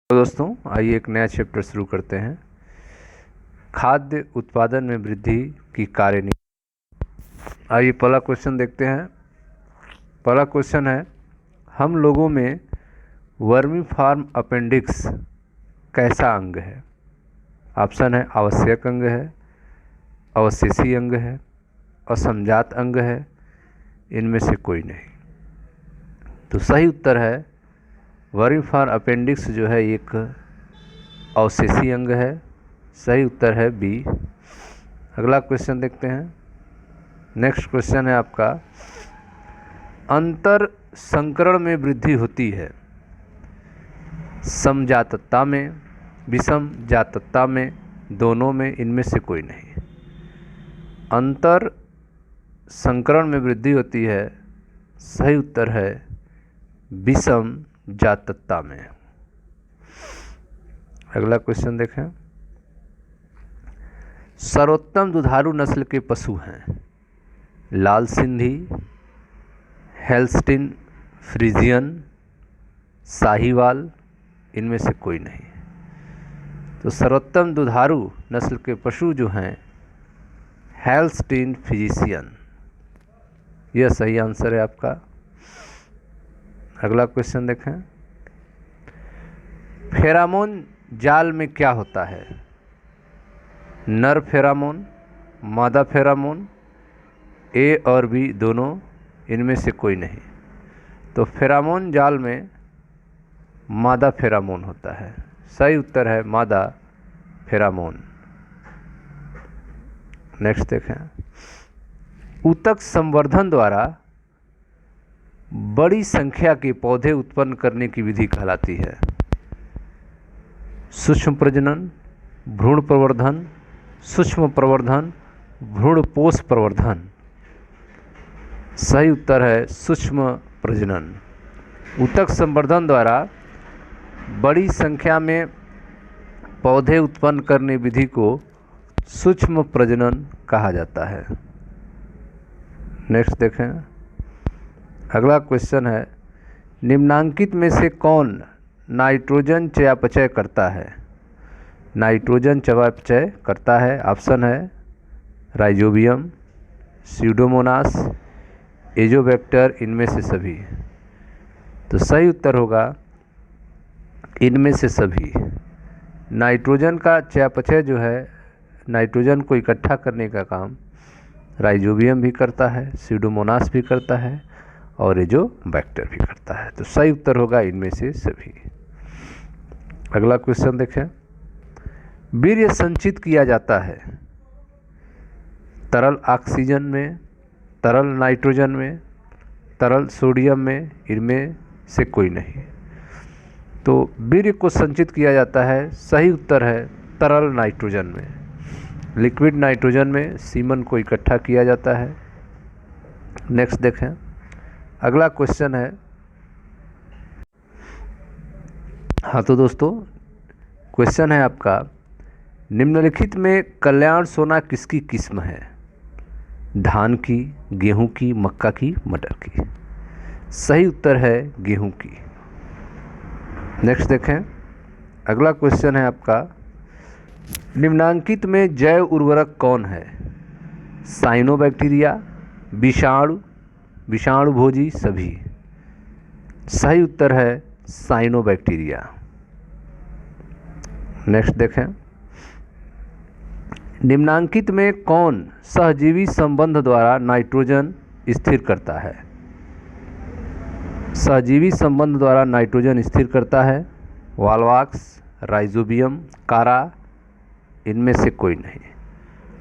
तो दोस्तों आइए एक नया चैप्टर शुरू करते हैं। खाद्य उत्पादन में वृद्धि की कार्यनीति। आइए पहला क्वेश्चन देखते हैं। पहला क्वेश्चन है, हम लोगों में वर्मी फार्म अपेंडिक्स कैसा अंग है? ऑप्शन है आवश्यक अंग है, अवशेषी अंग है, असंजात अंग है, इनमें से कोई नहीं। तो सही उत्तर है वर्मी फार्म अपेंडिक्स जो है एक अवशेषी अंग है। सही उत्तर है बी। अगला क्वेश्चन देखते हैं। नेक्स्ट क्वेश्चन है आपका, अंतर संकरण में वृद्धि होती है समजातता में, विषम जातता में, दोनों में, इनमें से कोई नहीं। अंतर संकरण में वृद्धि होती है, सही उत्तर है विषम जातता में। अगला क्वेश्चन देखें। सर्वोत्तम दुधारू नस्ल के पशु हैं लाल सिंधी, हेल्स्टीन फ्रीजियन, साहीवाल, इनमें से कोई नहीं। तो सर्वोत्तम दुधारू नस्ल के पशु जो हैं हेल्स्टीन फ्रीजियन, यह सही आंसर है आपका। अगला क्वेश्चन देखें। फेरामोन जाल में क्या होता है? नर फेरामोन, मादा फेरामोन, ए और बी दोनों, इनमें से कोई नहीं। तो फेरामोन जाल में मादा फेरामोन होता है। सही उत्तर है मादा फेरामोन। नेक्स्ट देखें। ऊतक संवर्धन द्वारा बड़ी संख्या के पौधे उत्पन्न करने की विधि कहलाती है सूक्ष्म प्रजनन, भ्रूण प्रवर्धन, सूक्ष्म प्रवर्धन, भ्रूणपोष प्रवर्धन। सही उत्तर है सूक्ष्म प्रजनन। ऊतक संवर्धन द्वारा बड़ी संख्या में पौधे उत्पन्न करने विधि को सूक्ष्म प्रजनन कहा जाता है। नेक्स्ट देखें। अगला क्वेश्चन है, निम्नांकित में से कौन नाइट्रोजन चयापचय करता है? नाइट्रोजन चयापचय करता है। ऑप्शन है राइजोबियम, स्यूडोमोनास, एजोबैक्टर, इनमें से सभी। तो सही उत्तर होगा इनमें से सभी। नाइट्रोजन का चयापचय जो है, नाइट्रोजन को इकट्ठा करने का काम राइजोबियम भी करता है, स्यूडोमोनास भी करता है और एजोबैक्टर भी करता है। तो सही उत्तर होगा इनमें से सभी। अगला क्वेश्चन देखें। वीर्य संचित किया जाता है तरल ऑक्सीजन में, तरल नाइट्रोजन में, तरल सोडियम में, इनमें से कोई नहीं। तो वीर्य को संचित किया जाता है, सही उत्तर है तरल नाइट्रोजन में। लिक्विड नाइट्रोजन में सीमन को इकट्ठा किया जाता है। नेक्स्ट देखें। अगला क्वेश्चन है, हाँ तो दोस्तों क्वेश्चन है आपका, निम्नलिखित में कल्याण सोना किसकी किस्म है? धान की, गेहूं की, मक्का की, मटर की। सही उत्तर है गेहूं की। नेक्स्ट देखें। अगला क्वेश्चन है आपका, निम्नांकित में जैव उर्वरक कौन है? साइनोबैक्टीरिया, विषाणु, विषाणुभोजी, सभी। सही उत्तर है साइनोबैक्टीरिया। नेक्स्ट देखें। निम्नांकित में कौन सहजीवी संबंध द्वारा नाइट्रोजन स्थिर करता है? सहजीवी संबंध द्वारा नाइट्रोजन स्थिर करता है वाल्वाक्स, राइजोबियम, कारा, इनमें से कोई नहीं।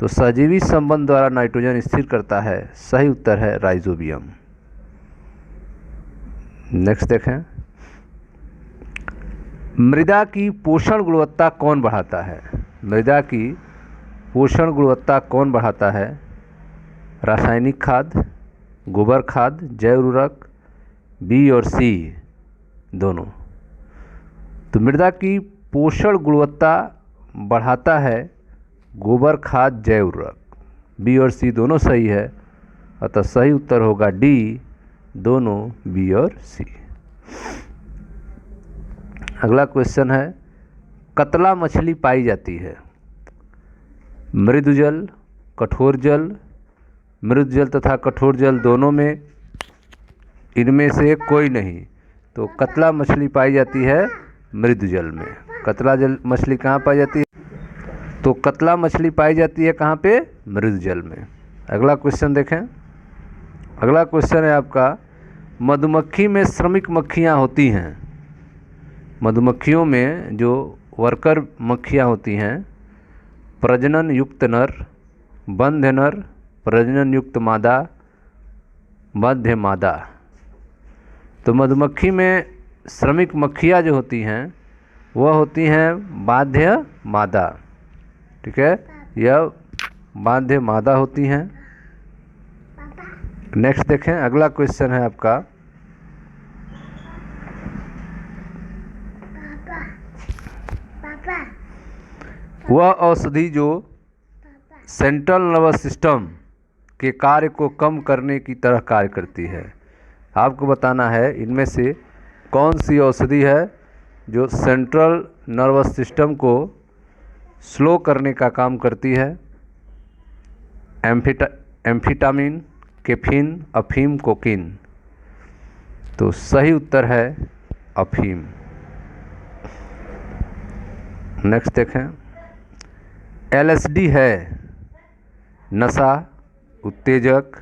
तो सहजीवी संबंध द्वारा नाइट्रोजन स्थिर करता है, सही उत्तर है राइजोबियम। नेक्स्ट देखें। मृदा की पोषण गुणवत्ता कौन बढ़ाता है? मृदा की पोषण गुणवत्ता कौन बढ़ाता है? रासायनिक खाद, गोबर खाद, जैव उर्वरक, बी और सी दोनों। तो मृदा की पोषण गुणवत्ता बढ़ाता है गोबर खाद, जैव उर्वरक। बी और सी दोनों सही है, अतः सही उत्तर होगा डी, दोनों बी और सी। अगला क्वेश्चन है, कतला मछली पाई जाती है मृदु जल, कठोर जल, मृदु जल तथा कठोर जल दोनों में, इनमें से कोई नहीं। तो कतला मछली पाई जाती है मृदु जल में। कतला जल मछली कहाँ पाई जाती है? तो कतला मछली पाई जाती है कहाँ पे? मृदु जल में। अगला क्वेश्चन देखें। अगला क्वेश्चन है आपका, मधुमक्खी में श्रमिक मक्खियाँ होती हैं। मधुमक्खियों में जो वर्कर मक्खियाँ होती हैं, प्रजनन युक्त नर, बंध्य नर, प्रजनन युक्त मादा, मध्य मादा। तो मधुमक्खी में श्रमिक मक्खियाँ जो होती हैं वह होती हैं बाध्य मादा। ठीक है, यह बाध्य मादा होती हैं। नेक्स्ट देखें। अगला क्वेश्चन है आपका, वह औषधि जो सेंट्रल नर्वस सिस्टम के कार्य को कम करने की तरह कार्य करती है। आपको बताना है इनमें से कौन सी औषधि है जो सेंट्रल नर्वस सिस्टम को स्लो करने का काम करती है। एम्फिटामिन, कैफीन, अफीम, कोकीन। तो सही उत्तर है अफीम। नेक्स्ट देखें। एलएसडी है नशा, उत्तेजक,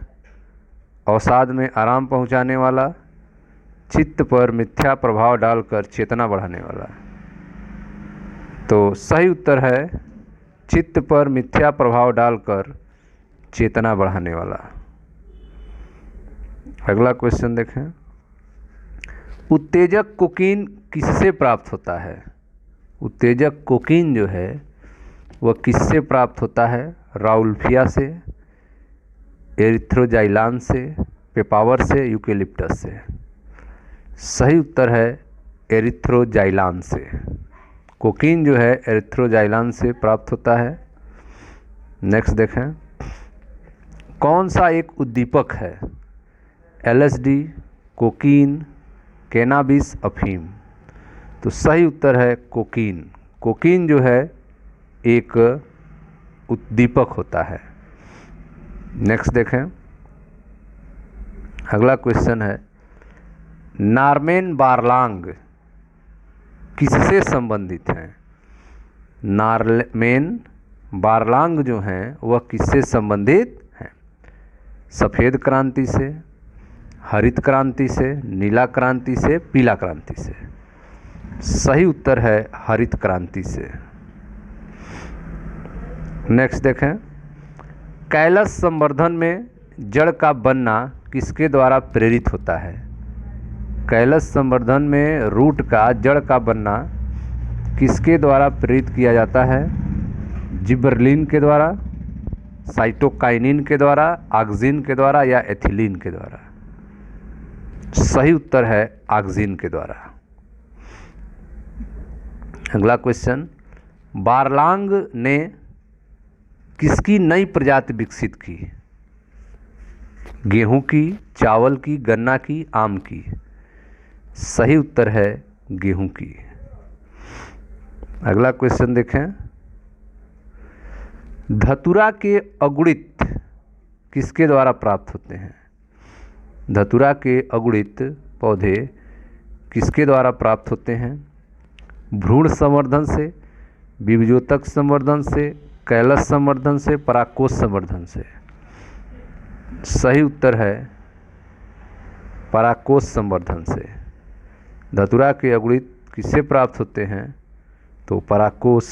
अवसाद में आराम पहुंचाने वाला, चित्त पर मिथ्या प्रभाव डालकर चेतना बढ़ाने वाला। तो सही उत्तर है चित्त पर मिथ्या प्रभाव डालकर चेतना बढ़ाने वाला। अगला क्वेश्चन देखें। उत्तेजक कोकीन किससे प्राप्त होता है? उत्तेजक कोकीन जो है वह किससे प्राप्त होता है? राउल्फिया से, एरिथ्रोजाइलान से, पेपावर से, यूकेलिप्टस से। सही उत्तर है एरिथ्रोजाइलान से। कोकीन जो है एरिथ्रोजाइलान से प्राप्त होता है। नेक्स्ट देखें। कौन सा एक उद्दीपक है? एलएसडी, कोकीन, कैनाबिस, अफीम। तो सही उत्तर है कोकीन। कोकीन जो है एक उद्दीपक होता है। नेक्स्ट देखें। अगला क्वेश्चन है, नॉर्मन बोरलॉग किससे संबंधित हैं? नॉर्मन बोरलॉग जो हैं वह किससे संबंधित हैं? सफ़ेद क्रांति से, हरित क्रांति से, नीला क्रांति से, पीला क्रांति से। सही उत्तर है हरित क्रांति से। नेक्स्ट देखें। कैलस संवर्धन में जड़ का बनना किसके द्वारा प्रेरित होता है? कैलस संवर्धन में रूट का, जड़ का बनना किसके द्वारा प्रेरित किया जाता है? जिबरलिन के द्वारा, साइटोकाइनिन के द्वारा, ऑक्सिन के द्वारा या एथिलीन के द्वारा? सही उत्तर है ऑक्सिन के द्वारा। अगला क्वेश्चन। बोरलॉग ने किसकी नई प्रजाति विकसित की? गेहूं की, चावल की, गन्ना की, आम की? सही उत्तर है गेहूं की। अगला क्वेश्चन देखें। धतूरा के अगुणित किसके द्वारा प्राप्त होते हैं? धतूरा के अगुणित पौधे किसके द्वारा प्राप्त होते हैं? भ्रूण संवर्धन से, बीजोतक संवर्धन से, कैलस संवर्धन से, परागकोश संवर्धन से? सही उत्तर है परागकोश संवर्धन से। धतूरा के अगुणित किससे प्राप्त होते हैं? तो परागकोश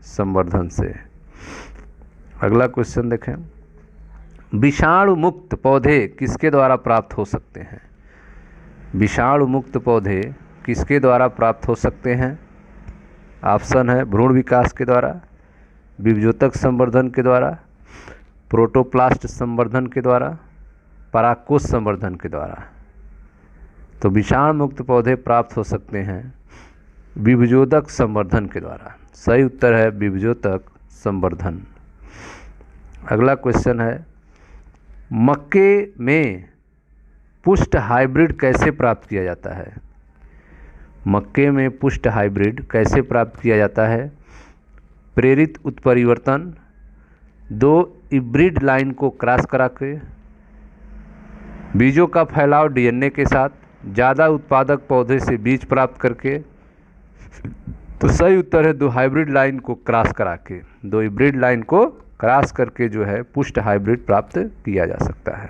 संवर्धन से। अगला क्वेश्चन देखें। विषाणु मुक्त पौधे किसके द्वारा प्राप्त हो सकते हैं? विषाणु मुक्त पौधे किसके द्वारा प्राप्त हो सकते हैं? ऑप्शन है भ्रूण विकास के द्वारा, बीजोतक संवर्धन के द्वारा, प्रोटोप्लास्ट संवर्धन के द्वारा, परागकोश संवर्धन के द्वारा। तो विषाणु मुक्त पौधे प्राप्त हो सकते हैं बीजोतक संवर्धन के द्वारा। सही उत्तर है बीजोतक संवर्धन। अगला क्वेश्चन है, मक्के में पुष्ट हाइब्रिड कैसे प्राप्त किया जाता है? मक्के में पुष्ट हाइब्रिड कैसे प्राप्त किया जाता है? प्रेरित उत्परिवर्तन, 2 हिब्रिड लाइन को क्रॉस करा के, बीजों का फैलाव डीएनए के साथ, ज़्यादा उत्पादक पौधे से बीज प्राप्त करके। तो सही उत्तर है 2 हाइब्रिड लाइन को क्रॉस करा के, 2 हिब्रिड लाइन को क्रॉस करके जो है पुष्ट हाइब्रिड प्राप्त किया जा सकता है।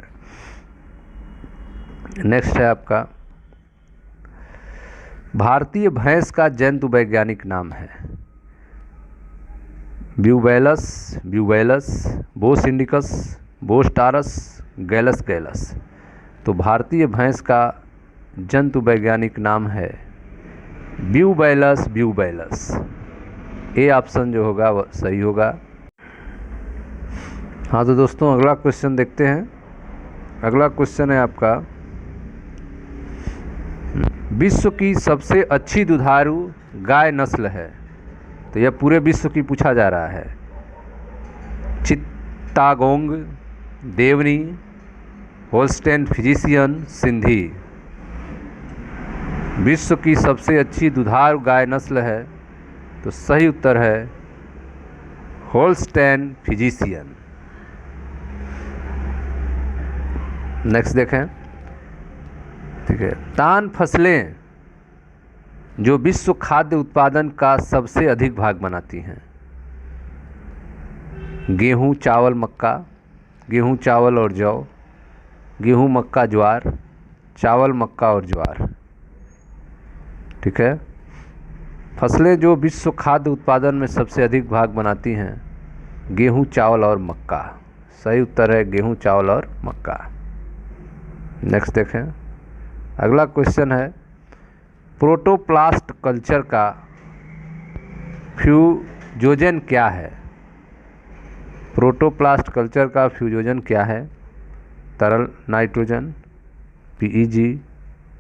नेक्स्ट है आपका, भारतीय भैंस का जंतु वैज्ञानिक नाम है? ब्यूबेलस, बोस इंडिकस, बोस टारस, गैलस गैलस। तो भारतीय भैंस का जंतु वैज्ञानिक नाम है ब्यूबेलस। ए ऑप्शन जो होगा वह सही होगा। हाँ तो दोस्तों अगला क्वेश्चन देखते हैं। अगला क्वेश्चन है आपका, विश्व की सबसे अच्छी दुधारू गाय नस्ल है? तो यह पूरे विश्व की पूछा जा रहा है। चित्तागोंग, देवनी, होल्स्टेन फ्रिजियन, सिंधी। विश्व की सबसे अच्छी दुधारू गाय नस्ल है, तो सही उत्तर है होल्स्टेन फ्रिजियन। नेक्स्ट देखें, ठीक है। तान फसलें जो विश्व खाद्य उत्पादन का सबसे अधिक भाग बनाती हैं? गेहूं, चावल, मक्का, गेहूं, चावल और जौ, गेहूं, मक्का, ज्वार, चावल, मक्का और ज्वार। ठीक है। फसलें जो विश्व खाद्य उत्पादन में सबसे अधिक भाग बनाती हैं, गेहूं, चावल और मक्का। सही उत्तर है गेहूं, चावल और मक्का। नेक्स्ट देखें, अगला क्वेश्चन है, प्रोटोप्लास्ट कल्चर का फ्यूजन क्या है? प्रोटोप्लास्ट कल्चर का फ्यूजन क्या है? तरल नाइट्रोजन, पीईजी,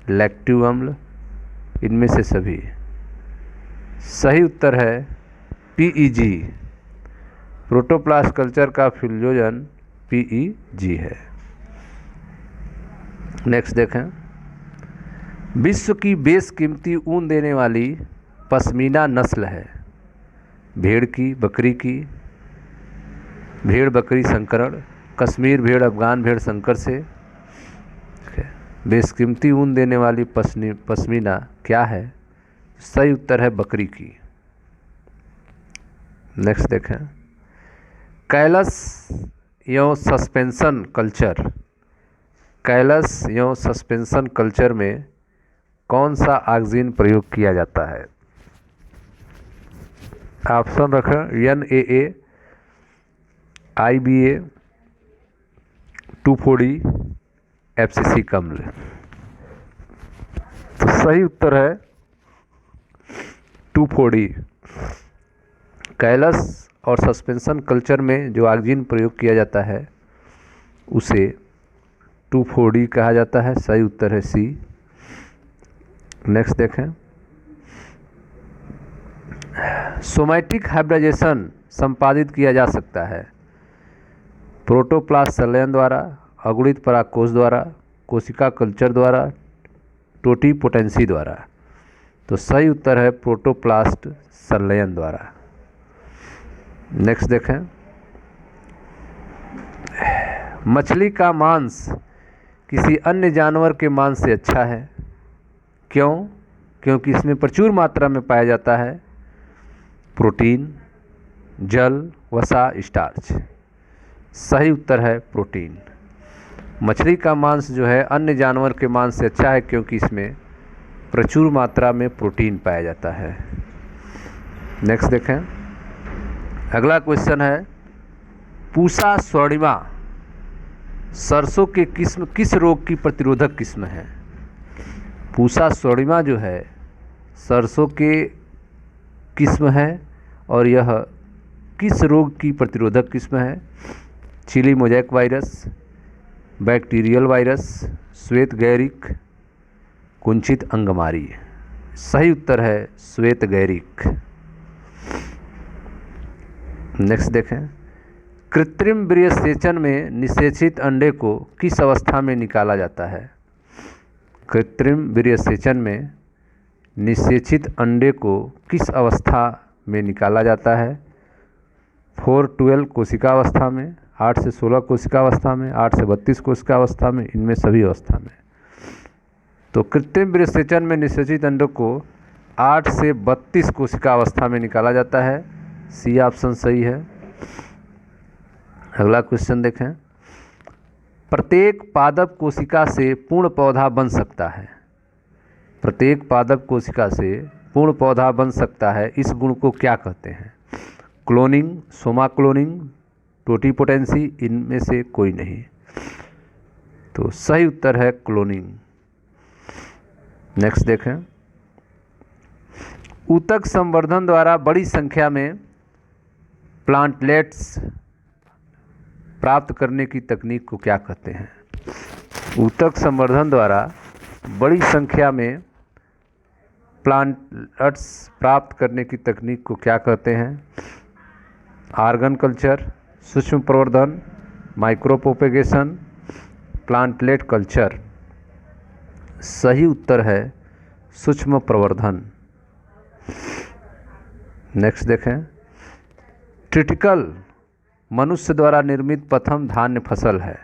लैक्टिव अम्ल, इनमें से सभी। सही उत्तर है पीईजी। प्रोटोप्लास्ट कल्चर का फ्यूजन पीईजी है। नेक्स्ट देखें, विश्व की बेशकीमती ऊन देने वाली पश्मीना नस्ल है? भेड़ की, बकरी की, भेड़ बकरी संकरण, कश्मीर भेड़, अफगान भेड़ संकर से। बेशकीमती ऊन देने वाली पश्मीना क्या है? सही उत्तर है बकरी की। नेक्स्ट देखें, कैलस एवं सस्पेंशन कल्चर, कैलस एवं सस्पेंशन कल्चर में कौन सा ऑक्सीजन प्रयोग किया जाता है? ऑप्शन रखें NAA, IBA, 2,4-D, FCC कम्ल। तो सही उत्तर है 2,4-D। कैलस और सस्पेंशन कल्चर में जो ऑक्सीजन प्रयोग किया जाता है उसे 2,4-D कहा जाता है। सही उत्तर है C। नेक्स्ट देखें, सोमैटिक हाइब्रिडाइजेशन संपादित किया जा सकता है? प्रोटोप्लास्ट संलयन द्वारा, अगुणित परागकोश द्वारा, कोशिका कल्चर द्वारा, टोटीपोटेंसी द्वारा। तो सही उत्तर है प्रोटोप्लास्ट संलयन द्वारा। नेक्स्ट देखें, मछली का मांस किसी अन्य जानवर के मांस से अच्छा है? क्यों? क्योंकि इसमें प्रचुर मात्रा में पाया जाता है प्रोटीन, जल, वसा, स्टार्च। सही उत्तर है प्रोटीन। मछली का मांस जो है अन्य जानवर के मांस से अच्छा है क्योंकि इसमें प्रचुर मात्रा में प्रोटीन पाया जाता है। नेक्स्ट देखें, अगला क्वेश्चन है, पूसा स्वर्णिमा सरसों के किस रोग की प्रतिरोधक किस्म है? पूसा स्वर्णिमा जो है सरसों के किस्म है और यह किस रोग की प्रतिरोधक किस्म है? Chilli mosaic virus, bacterial virus, श्वेत गैरिक, कुंचित अंगमारी। सही उत्तर है श्वेत गैरिक। नेक्स्ट देखें, कृत्रिम वीर्यसेचन में निषेचित अंडे को किस अवस्था में निकाला जाता है? कृत्रिम वीर्यसेचन में निषेचित अंडे को किस अवस्था में निकाला जाता है? 4-12 कोशिका अवस्था में, 8 से 16 कोशिका अवस्था में, 8 से 32 कोशिका अवस्था में, इनमें सभी अवस्था में। तो कृत्रिम विसेचन में निषेचित अंडों को 8 से 32 कोशिका अवस्था में निकाला जाता है। सी ऑप्शन सही है। अगला क्वेश्चन देखें। प्रत्येक पादप कोशिका से पूर्ण पौधा बन सकता है। प्रत्येक पादप कोशिका से पूर्ण पौधा बन सकता है, इस गुण को क्या कहते हैं? क्लोनिंग, सोमा क्लोनिंग, टोटीपोटेंसी, इनमें से कोई नहीं। तो सही उत्तर है क्लोनिंग। नेक्स्ट देखें। ऊतक संवर्धन द्वारा बड़ी संख्या में प्लांटलेट्स प्राप्त करने की तकनीक को क्या कहते हैं? ऊतक संवर्धन द्वारा बड़ी संख्या में प्लांटलेट्स प्राप्त करने की तकनीक को क्या कहते हैं? आर्गन कल्चर, सूक्ष्म प्रवर्धन, माइक्रो प्रोपेगेशन, प्लांटलेट कल्चर। सही उत्तर है सूक्ष्म प्रवर्धन। नेक्स्ट देखें। ट्रिटिकल मनुष्य द्वारा निर्मित प्रथम धान्य फसल है।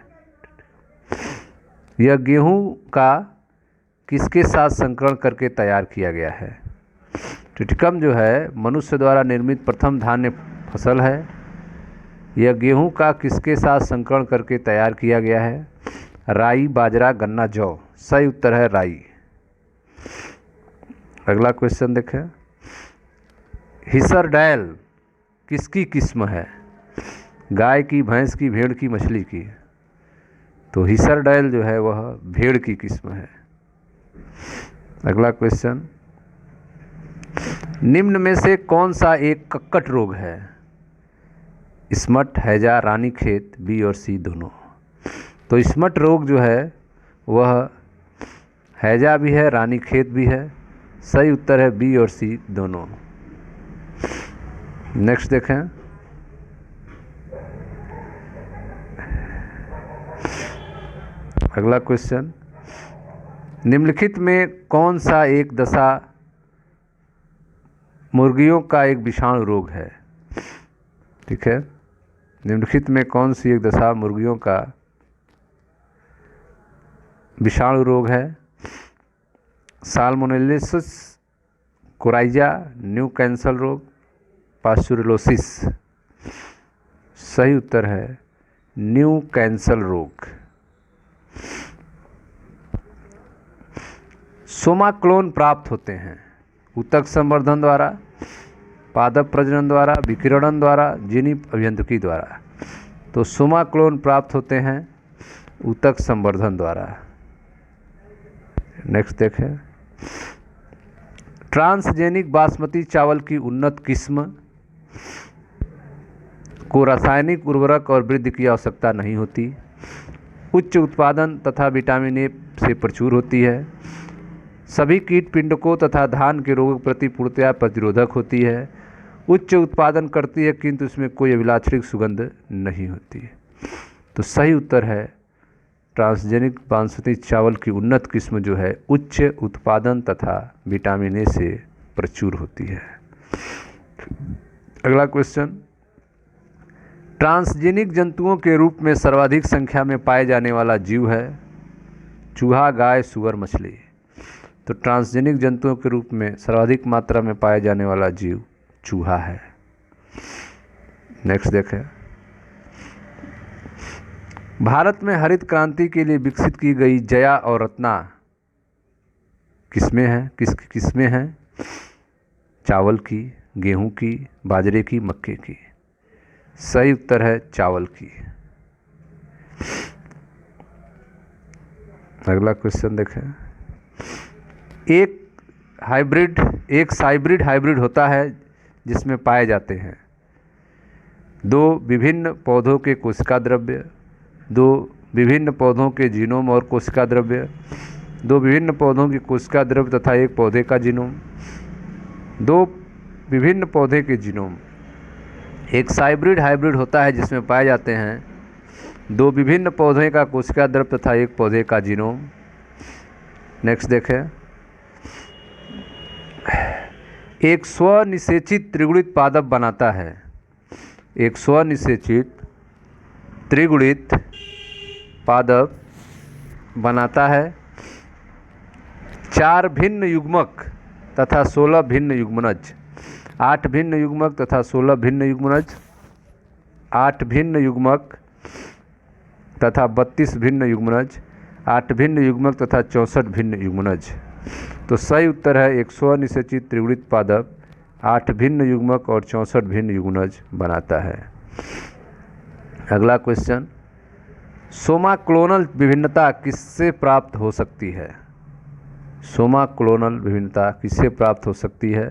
यह गेहूं का किसके साथ संकरण करके तैयार किया गया है? ट्रिटिकम जो है मनुष्य द्वारा निर्मित प्रथम धान्य फसल है। यह गेहूं का किसके साथ संकरण करके तैयार किया गया है? राई, बाजरा, गन्ना, जौ। सही उत्तर है राई। अगला क्वेश्चन देखें। हिसरडैल किसकी किस्म है? गाय की, भैंस की, भेड़ की, मछली की? तो हिसरडैल जो है वह भेड़ की किस्म है। अगला क्वेश्चन। निम्न में से कौन सा एक कक्कट रोग है? स्मट, हैजा, रानीखेत, बी और सी दोनों? तो स्मट रोग जो है वह हैजा भी है, रानीखेत भी है। सही उत्तर है बी और सी दोनों। नेक्स्ट देखें। अगला क्वेश्चन। निम्नलिखित में कौन सा एक दशा मुर्गियों का एक विषाणु रोग है? ठीक है। निम्नलिखित में कौन सी एक दशा मुर्गियों का विषाणु रोग है? साल्मोनेलिसिस, कोराइजा, न्यू कैंसर रोग, पास्चुरिलोसिस। सही उत्तर है न्यू कैंसर रोग। सोमा क्लोन प्राप्त होते हैं ऊतक संवर्धन द्वारा, पादप प्रजनन द्वारा, विकिरणन द्वारा, जीनी अभियांत्रिकी द्वारा। तो सोमा क्लोन प्राप्त होते हैं ऊतक संवर्धन द्वारा। नेक्स्ट देखें। ट्रांसजेनिक बासमती चावल की उन्नत किस्म को रासायनिक उर्वरक और वृद्धि की आवश्यकता नहीं होती। उच्च उत्पादन तथा विटामिन ए से प्रचुर होती है। सभी कीट पिंडकों तथा धान के रोगों के प्रति पूर्णतया प्रतिरोधक होती है। उच्च उत्पादन करती है किंतु इसमें कोई अभिलाषित सुगंध नहीं होती। तो सही उत्तर है ट्रांसजेनिक बासमती चावल की उन्नत किस्म जो है उच्च उत्पादन तथा विटामिन ए से प्रचुर होती है। अगला क्वेश्चन। ट्रांसजेनिक जंतुओं के रूप में सर्वाधिक संख्या में पाए जाने वाला जीव है चूहा, गाय, सुअर, मछली। तो ट्रांसजेनिक जंतुओं के रूप में सर्वाधिक मात्रा में पाए जाने वाला जीव चूहा है। नेक्स्ट देखें। भारत में हरित क्रांति के लिए विकसित की गई जया और रत्ना किस्में हैं? किसकी किस्में हैं? चावल की, गेहूं की, बाजरे की, मक्के की? सही उत्तर है चावल की। अगला क्वेश्चन देखें। एक हाइब्रिड होता है जिसमें पाए जाते हैं दो विभिन्न पौधों के कोशिका द्रव्य, दो विभिन्न पौधों के जीनोम और कोशिका द्रव्य, दो विभिन्न पौधों की कोशिका द्रव्य तथा एक पौधे का जीनोम, दो विभिन्न पौधे के जीनोम। एक हाइब्रिड होता है जिसमें पाए जाते हैं दो विभिन्न पौधे का कोशिका द्रव्य तथा एक पौधे का जीनोम। नेक्स्ट देखें। एक स्वनिषेचित त्रिगुणित पादप बनाता है। एक स्वनिषेचित त्रिगुणित पादप बनाता है 4 भिन्न युग्मक तथा 16 भिन्न युग्मनज। 8 भिन्न युग्मक तथा 16 भिन्न युग्मनज, 8 भिन्न युग्मक तथा 32 भिन्न युग्मनज, 8 भिन्न युग्मक तथा 64 भिन्न युग्मनज। तो सही उत्तर है एक स्वनिषेचित त्रिगुणित पादप 8 भिन्न युग्मक और 64 भिन्न युग्मनज बनाता है। अगला क्वेश्चन, सोमाक्लोनल विभिन्नता किससे प्राप्त हो सकती है? सोमाक्लोनल विभिन्नता किससे प्राप्त हो सकती है?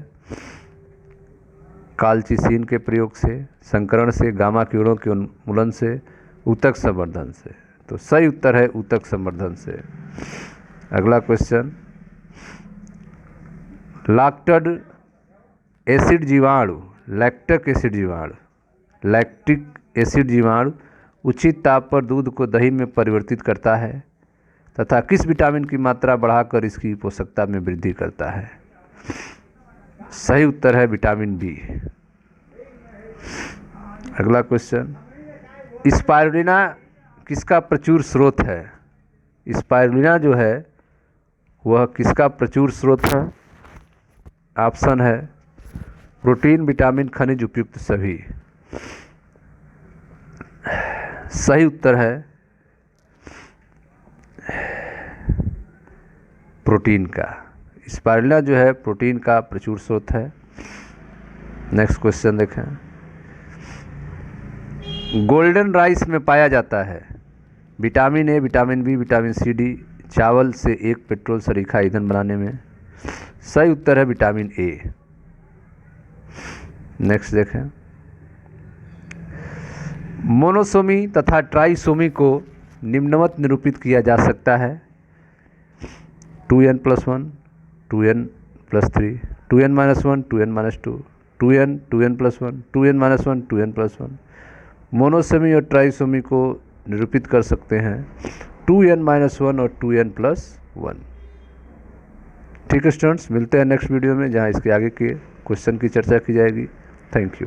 कालचिसीन के प्रयोग से, संकरण से, गामा किरणों के उन्मूलन से, ऊतक संवर्धन से। तो सही उत्तर है ऊतक संवर्धन से। अगला क्वेश्चन, लैक्टिक एसिड जीवाणु लैक्टिक एसिड जीवाणु उचित ताप पर दूध को दही में परिवर्तित करता है तथा किस विटामिन की मात्रा बढ़ाकर इसकी पोषकता में वृद्धि करता है? सही उत्तर है विटामिन बी। अगला क्वेश्चन, स्पाइरुलिना किसका प्रचुर स्रोत है? स्पाइरुलिना जो है वह किसका प्रचुर स्रोत है? ऑप्शन है प्रोटीन, विटामिन, खनिज, उपयुक्त सभी। सही उत्तर है प्रोटीन का। स्पाइरुलिना जो है प्रोटीन का प्रचुर स्रोत है। नेक्स्ट क्वेश्चन देखें, गोल्डन राइस में पाया जाता है vitamin A, vitamin B, vitamin C, D चावल से एक पेट्रोल सरीखा ईंधन बनाने में। सही उत्तर है विटामिन ए। नेक्स्ट देखें, मोनोसोमी तथा ट्राइसोमी को निम्नवत निरूपित किया जा सकता है 2n+1, 2n+3, 2n-1, 2n-2, 2n, 2n+1, 2n-1, 2n+1। Monosomy और ट्राइसोमी को निरूपित कर सकते हैं 2n-1 और 2n+1। ठीक है स्टूडेंट्स, मिलते हैं नेक्स्ट वीडियो में जहां इसके आगे के क्वेश्चन की चर्चा की जाएगी। Thank you.